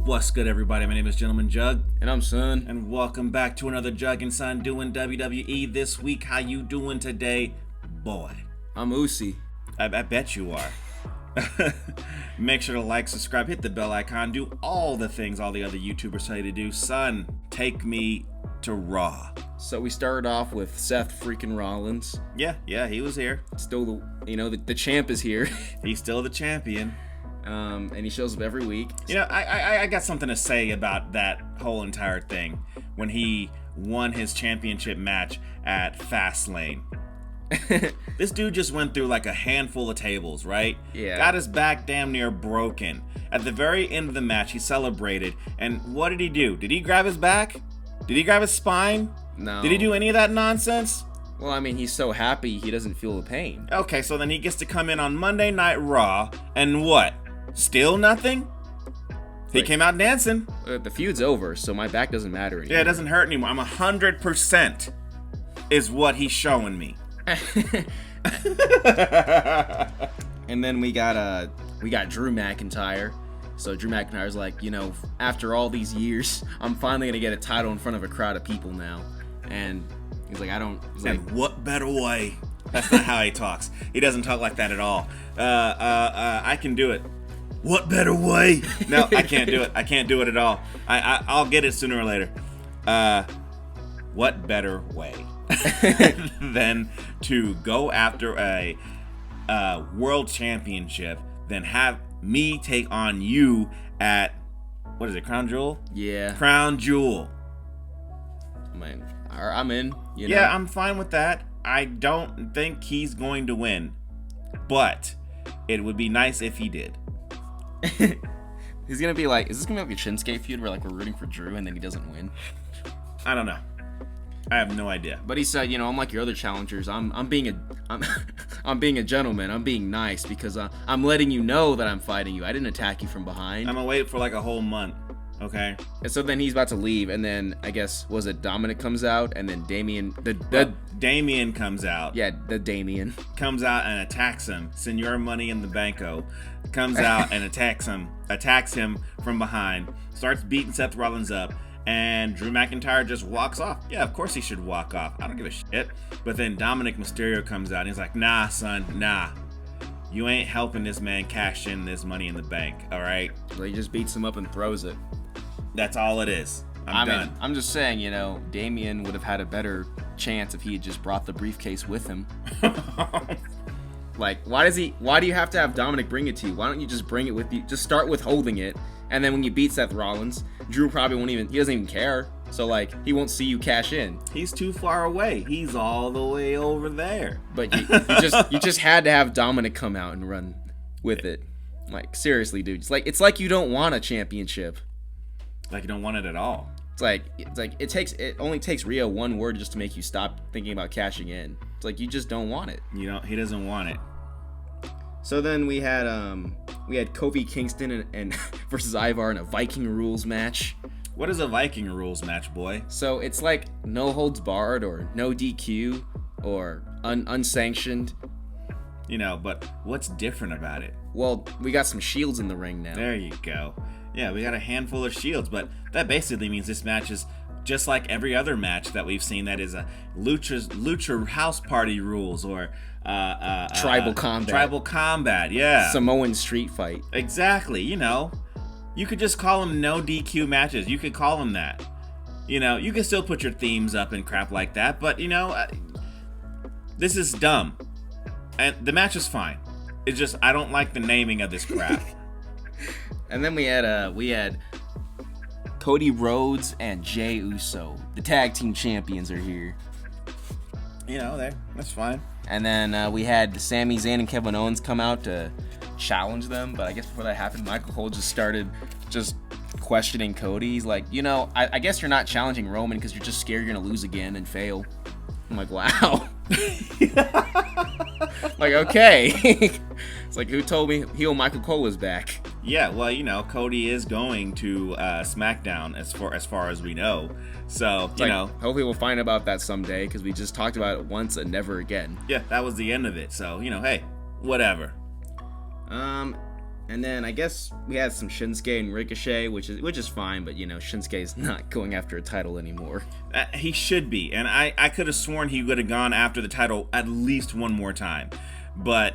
What's good, everybody? My name is Gentleman Jugg. And I'm Son. And welcome back to another Jugg and Son doing WWE this week. How you doing today, boy? I'm Usi. I bet you are. Make sure to like, subscribe, hit the bell icon, do all the things all the other YouTubers tell you to do. Son, take me to Raw. So we started off with Seth freaking Rollins. Yeah, he was here. Still, the champ is here. He's still the champion. And he shows up every week. You know, I got something to say about that whole entire thing when he won his championship match at Fastlane. This dude just went through like a handful of tables, right? Yeah. Got his back damn near broken. At the very end of the match, he celebrated. And what did he do? Did he grab his back? Did he grab his spine? No. Did he do any of that nonsense? Well, I mean, he's so happy he doesn't feel the pain. Okay, so then he gets to come in on Monday Night Raw and what? Still nothing? He came out dancing. The feud's over, so my back doesn't matter anymore. Yeah, it doesn't hurt anymore. I'm 100% is what he's showing me. And then we got Drew McIntyre. So Drew McIntyre's like, after all these years, I'm finally gonna get a title in front of a crowd of people now. And he's like, what better way? That's not how he talks. He doesn't talk like that at all. I can do it. What better way? No, I can't do it. I can't do it at all. I'll get it sooner or later. What better way than to go after a world championship than have me take on you at, what is it, Crown Jewel? Yeah. Crown Jewel. Man, I'm in. Yeah, I'm fine with that. I don't think he's going to win, but it would be nice if he did. He's gonna be like, is this gonna be like a Shinsuke feud where we're rooting for Drew and then he doesn't win? I don't know. I have no idea. But he said, I'm like your other challengers. I'm being a gentleman. I'm being nice because I'm letting you know that I'm fighting you. I didn't attack you from behind. I'm gonna wait for like a whole month. Okay. And so then he's about to leave, and then I guess Dominic comes out, and then Damien Damien comes out. Yeah, the Damien comes out and attacks him. Senor Money in the Banco comes out and attacks him from behind, starts beating Seth Rollins up, and Drew McIntyre just walks off. Yeah, of course he should walk off. I don't give a shit. But then Dominic Mysterio comes out and he's like, nah, son, nah. You ain't helping this man cash in this Money in the Bank, all right? So he just beats him up and throws it. That's all it is. I'm done. I'm just saying, Damien would have had a better chance if he had just brought the briefcase with him. Like, why do you have to have Dominic bring it to you? Why don't you just bring it with you? Just start with holding it, and then when you beat Seth Rollins, Drew probably he doesn't even care. So, he won't see you cash in. He's too far away. He's all the way over there. But you just had to have Dominic come out and run with it. Like, seriously, dude. It's like you don't want a championship. Like you don't want it at all. It's like it only takes Rhea one word just to make you stop thinking about cashing in. It's like you just don't want it. He doesn't want it. So then we had Kofi Kingston and versus Ivar in a Viking rules match. What is a Viking rules match, boy? So it's like no holds barred or no DQ or unsanctioned. But what's different about it? Well, we got some shields in the ring now. There you go. Yeah, we got a handful of shields, but that basically means this match is just like every other match that we've seen that is a lucha house party rules or tribal combat. Tribal combat, yeah. Samoan street fight. Exactly, You could just call them no DQ matches. You could call them that. You can still put your themes up and crap like that, but this is dumb. And the match is fine. It's just I don't like the naming of this crap. And then we had Cody Rhodes and Jey Uso. The tag team champions are here. That's fine. And then we had Sami Zayn and Kevin Owens come out to challenge them. But I guess before that happened, Michael Cole just started questioning Cody. He's like, I guess you're not challenging Roman because you're just scared you're going to lose again and fail. I'm like, wow. Like, okay. It's like, who told me heel Michael Cole was back? Yeah, well, Cody is going to Smackdown as far as we know. So, hopefully we'll find about that someday because we just talked about it once and never again. Yeah, that was the end of it. So, hey, whatever. And then I guess we had some Shinsuke and Ricochet, which is fine, but Shinsuke's not going after a title anymore. He should be, and I could have sworn he would have gone after the title at least one more time, but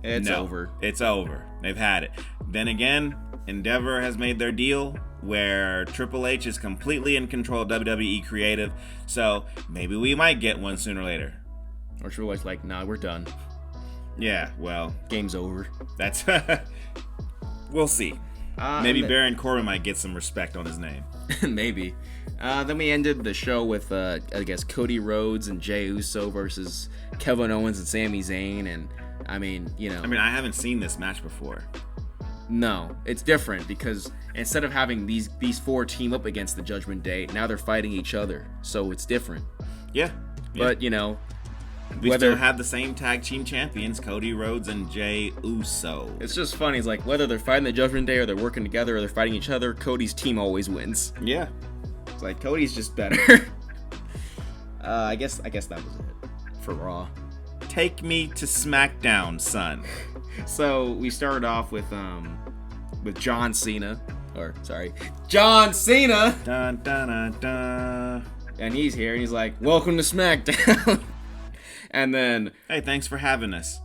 it's over. It's over. They've had it. Then again, Endeavor has made their deal where Triple H is completely in control of WWE Creative, so maybe we might get one sooner or later. Or Triple H's like, nah, we're done. Yeah, well, game's over. That's we'll see. Maybe Baron Corbin might get some respect on his name. Maybe. Then we ended the show with I guess Cody Rhodes and Jey Uso versus Kevin Owens and Sami Zayn, and I mean I haven't seen this match before. No, it's different because instead of having these four team up against the Judgment Day, now they're fighting each other, so it's different. Yeah. But we still have the same tag team champions, Cody Rhodes and Jey Uso. It's just funny. It's like whether they're fighting the Judgment Day or they're working together or they're fighting each other, Cody's team always wins. Yeah. It's like Cody's just better. I guess that was it for Raw. Take me to Smackdown, son. So we started off with John Cena. John Cena! Dun, dun, dun, dun. And he's here and he's like, welcome to SmackDown. And then, hey, thanks for having us.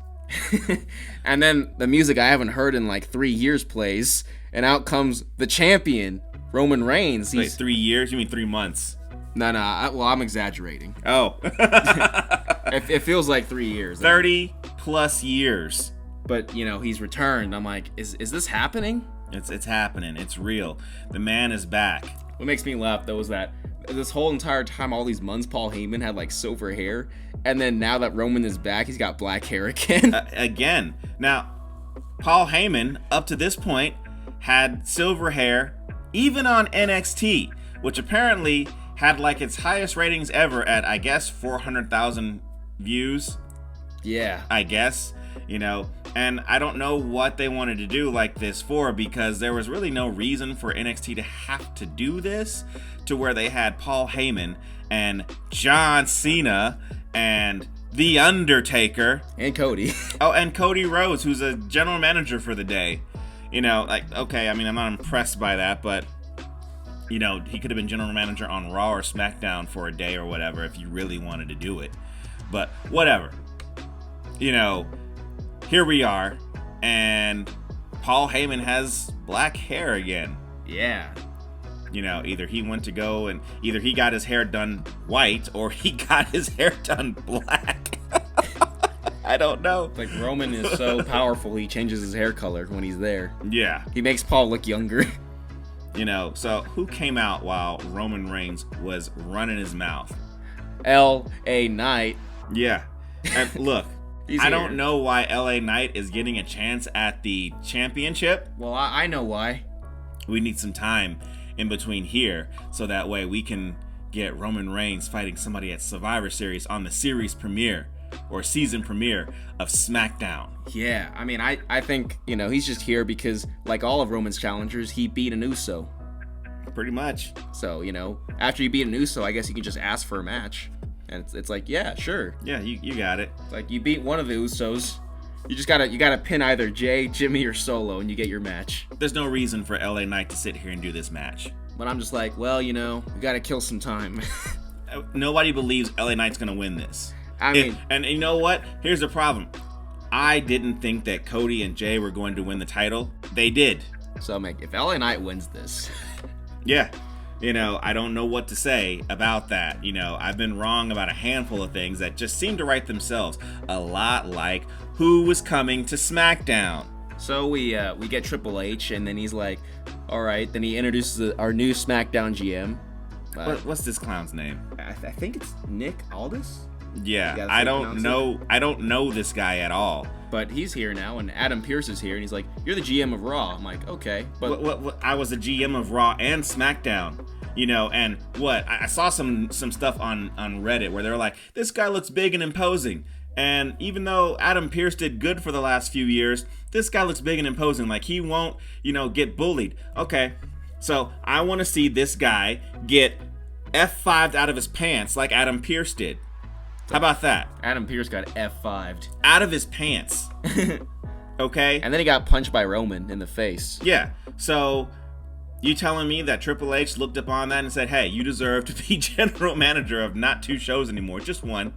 And then the music I haven't heard in like 3 years plays, and out comes the champion, Roman Reigns. Wait, 3 years? You mean 3 months? No, well, I'm exaggerating. Oh. It feels like 3 years. 30 plus years. But, he's returned. I'm like, is this happening? It's happening. It's real. The man is back. What makes me laugh, though, is that this whole entire time, all these months, Paul Heyman had like silver hair, and then now that Roman is back, he's got black hair again. Again. Now, Paul Heyman, up to this point, had silver hair, even on NXT, which apparently had like its highest ratings ever at, I guess, 400,000 views. Yeah. I guess, and I don't know what they wanted to do like this for, because there was really no reason for NXT to have to do this, to where they had Paul Heyman and John Cena and The Undertaker. And Cody. Oh, and Cody Rhodes, who's a general manager for the day. Okay, I'm not impressed by that, but, he could have been general manager on Raw or SmackDown for a day or whatever if you really wanted to do it. But whatever. Here we are, and Paul Heyman has black hair again. Yeah. Either he went to go and either he got his hair done white or he got his hair done black. I don't know. Like Roman is so powerful, he changes his hair color when he's there. Yeah. He makes Paul look younger. So who came out while Roman Reigns was running his mouth? L.A. Knight. Yeah. And look, I don't here. know why LA Knight is getting a chance at the championship. Well, I know why. We need some time in between here, so that way we can get Roman Reigns fighting somebody at Survivor Series on the series premiere or season premiere of SmackDown. Yeah, I think, he's just here because, like all of Roman's challengers, he beat an Uso. Pretty much. So, after you beat an Uso, I guess you can just ask for a match. And it's like, yeah, sure. Yeah, you got it. It's like, you beat one of the Usos. You just gotta pin either Jay, Jimmy, or Solo, and you get your match. There's no reason for LA Knight to sit here and do this match. But I'm just like, well, we gotta kill some time. Nobody believes LA Knight's gonna win this. And you know what? Here's the problem. I didn't think that Cody and Jay were going to win the title. They did. So I'm like, if LA Knight wins this. Yeah. I don't know what to say about that. I've been wrong about a handful of things that just seem to write themselves. A lot like who was coming to SmackDown. So we get Triple H, and then he's like, all right. Then he introduces our new SmackDown GM. What's this clown's name? I think it's Nick Aldis. Yeah, I don't know. I don't know this guy at all. But he's here now, and Adam Pearce is here, and he's like, "You're the GM of Raw." I'm like, "Okay." But what I was the GM of Raw and SmackDown, and what I saw some stuff on Reddit where they were like, "This guy looks big and imposing." And even though Adam Pearce did good for the last few years, this guy looks big and imposing. Like he won't, get bullied. Okay, so I want to see this guy get F5'd out of his pants like Adam Pearce did. How about that? Adam Pearce got F5'd. Out of his pants. Okay? And then he got punched by Roman in the face. Yeah. So, you telling me that Triple H looked upon that and said, hey, you deserve to be general manager of not 2 shows anymore, just 1.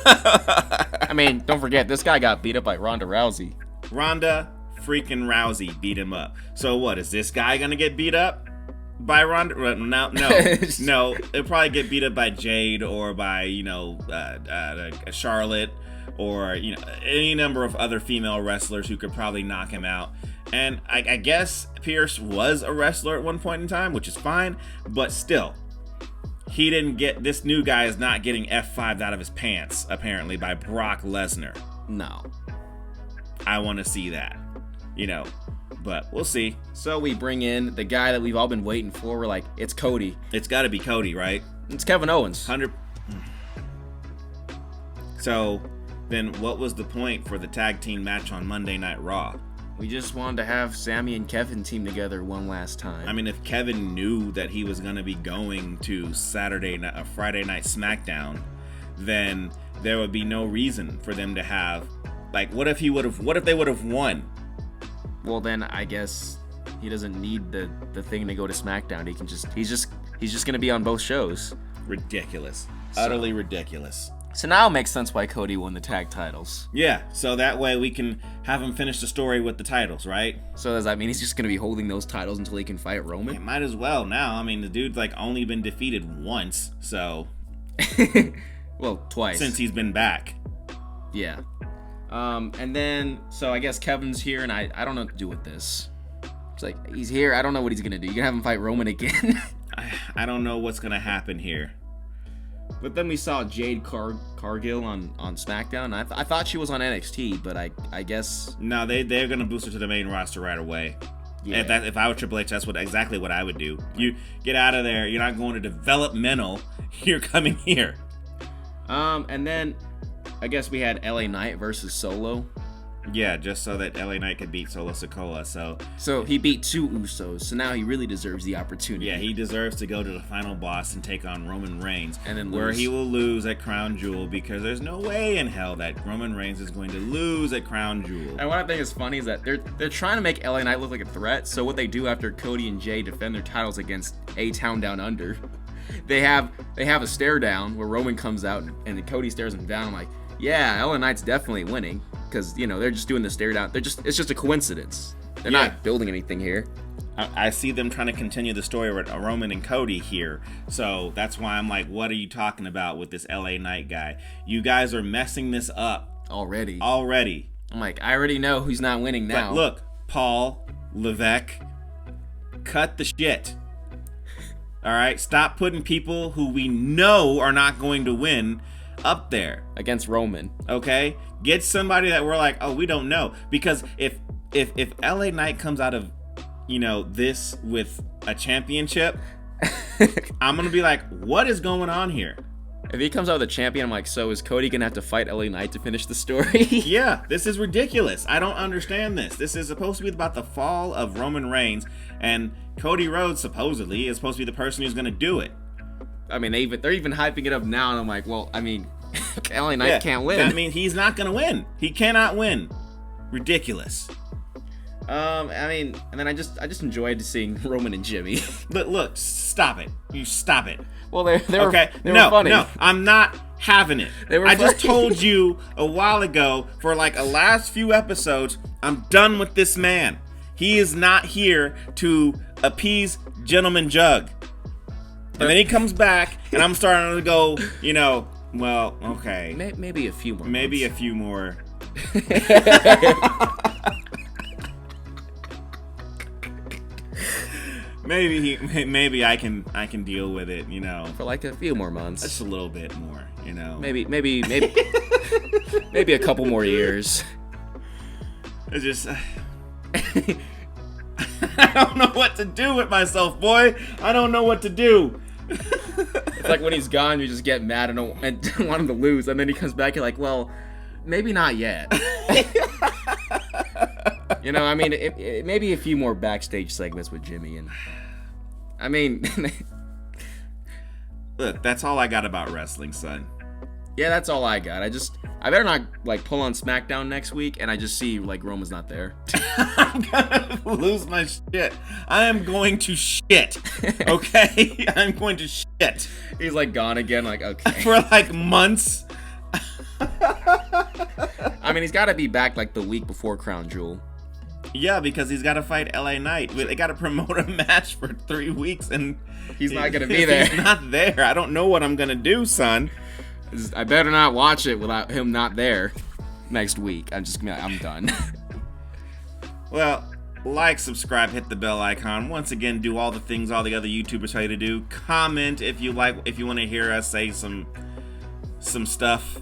I mean, don't forget, this guy got beat up by Ronda Rousey. Ronda freaking Rousey beat him up. So what, is this guy gonna get beat up by Ronda? No. It'll probably get beat up by Jade or by, Charlotte or, any number of other female wrestlers who could probably knock him out. And I guess Pierce was a wrestler at one point in time, which is fine, but still, he didn't get, this new guy is not getting F5'd out of his pants, apparently, by Brock Lesnar. No. I want to see that, but we'll see. So we bring in the guy that we've all been waiting for. We're like, it's Cody. It's got to be Cody, right? It's Kevin Owens. 100. So then what was the point for the tag team match on Monday Night Raw? We just wanted to have Sammy and Kevin team together one last time. I mean, if Kevin knew that he was going to be going to Friday Night Smackdown, then there would be no reason for them to have, what if they would have won? Well, then I guess he doesn't need the thing to go to SmackDown. He's just going to be on both shows. Ridiculous. Utterly ridiculous. So now it makes sense why Cody won the tag titles. Yeah, so that way we can have him finish the story with the titles, right? So does that mean he's just going to be holding those titles until he can fight Roman? It might as well now. I mean, the dude's only been defeated once, so... Well, twice. Since he's been back. Yeah. And then, so I guess Kevin's here, and I don't know what to do with this. It's like, he's here, I don't know what he's going to do. You're going to have him fight Roman again? I don't know what's going to happen here. But then we saw Jade Cargill on SmackDown. I thought she was on NXT, but I guess... No, they're going to boost her to the main roster right away. Yeah. If I were Triple H, that's exactly what I would do. You get out of there. You're not going to developmental. You're coming here. And then I guess we had LA Knight versus Solo. Yeah, just so that LA Knight could beat Solo Sikoa. So he beat 2 Usos, so now he really deserves the opportunity. Yeah, he deserves to go to the final boss and take on Roman Reigns. And then where he will lose at Crown Jewel, because there's no way in hell that Roman Reigns is going to lose at Crown Jewel. And what I think is funny is that they're trying to make LA Knight look like a threat, so what they do after Cody and Jay defend their titles against A-Town Down Under, they have a stare down where Roman comes out and Cody stares him down. I'm like, yeah, LA Knight's definitely winning. Because, they're just doing the stare down. It's just a coincidence. They're not building anything here. I see them trying to continue the story with Roman and Cody here. So that's why I'm like, what are you talking about with this LA Knight guy? You guys are messing this up. Already. I'm like, I already know who's not winning now. But look, Paul Levesque, cut the shit. All right? Stop putting people who we know are not going to win up there. Against Roman. Okay? Get somebody that we're like, oh, we don't know. Because if LA Knight comes out of, this with a championship, I'm going to be like, what is going on here? If he comes out with a champion, I'm like, so is Cody going to have to fight LA Knight to finish the story? Yeah, this is ridiculous. I don't understand this. This is supposed to be about the fall of Roman Reigns, and Cody Rhodes supposedly is supposed to be the person who's going to do it. I mean, they're even hyping it up now, and I'm like, well, I mean, LA Knight can't win. I mean, he's not going to win. He cannot win. Ridiculous. I mean, and then I just enjoyed seeing Roman and Jimmy. But look, stop it. You stop it. Well, they were funny. No, I'm not having it. I just told you a while ago, for a last few episodes, I'm done with this man. He is not here to appease Gentleman Jugg. And then he comes back, and I'm starting to go, well, okay. Maybe a few more. Maybe a few more. Maybe I can deal with it, For a few more months. Just a little bit more, Maybe maybe a couple more years. It's just I don't know what to do with myself, boy. I don't know what to do. It's like when he's gone, you just get mad and don't want him to lose, and then he comes back, you're like, well, maybe not yet. I mean, maybe a few more backstage segments with Jimmy, and I mean, look, that's all I got about wrestling, son. Yeah, that's all I got. I better not like pull on SmackDown next week and I just see like Roman's not there. I'm gonna lose my shit. I am going to shit. Okay? I'm going to shit. He's like gone again, like, okay. For like months. I mean, he's got to be back like the week before Crown Jewel. Yeah, because he's got to fight LA Knight. They got to promote a match for 3 weeks, and he's not gonna be there. He's not there. I don't know what I'm gonna do, son. I better not watch it without him not there next week. I'm done. Well, like, subscribe, hit the bell icon. Once again, do all the things all the other YouTubers tell you to do. Comment if you want to hear us say some stuff.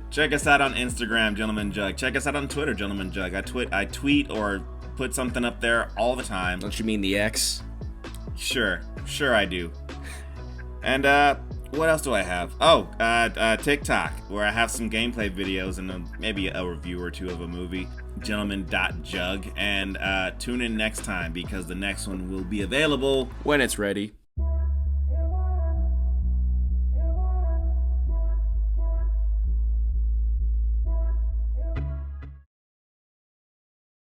Check us out on Instagram, Gentleman Jugg. Check us out on Twitter, Gentleman Jugg. I tweet or put something up there all the time. Don't you mean the X? Sure I do. And what else do I have? Oh, TikTok, where I have some gameplay videos and maybe a review or two of a movie. Gentleman.jugg. And tune in next time because the next one will be available when it's ready.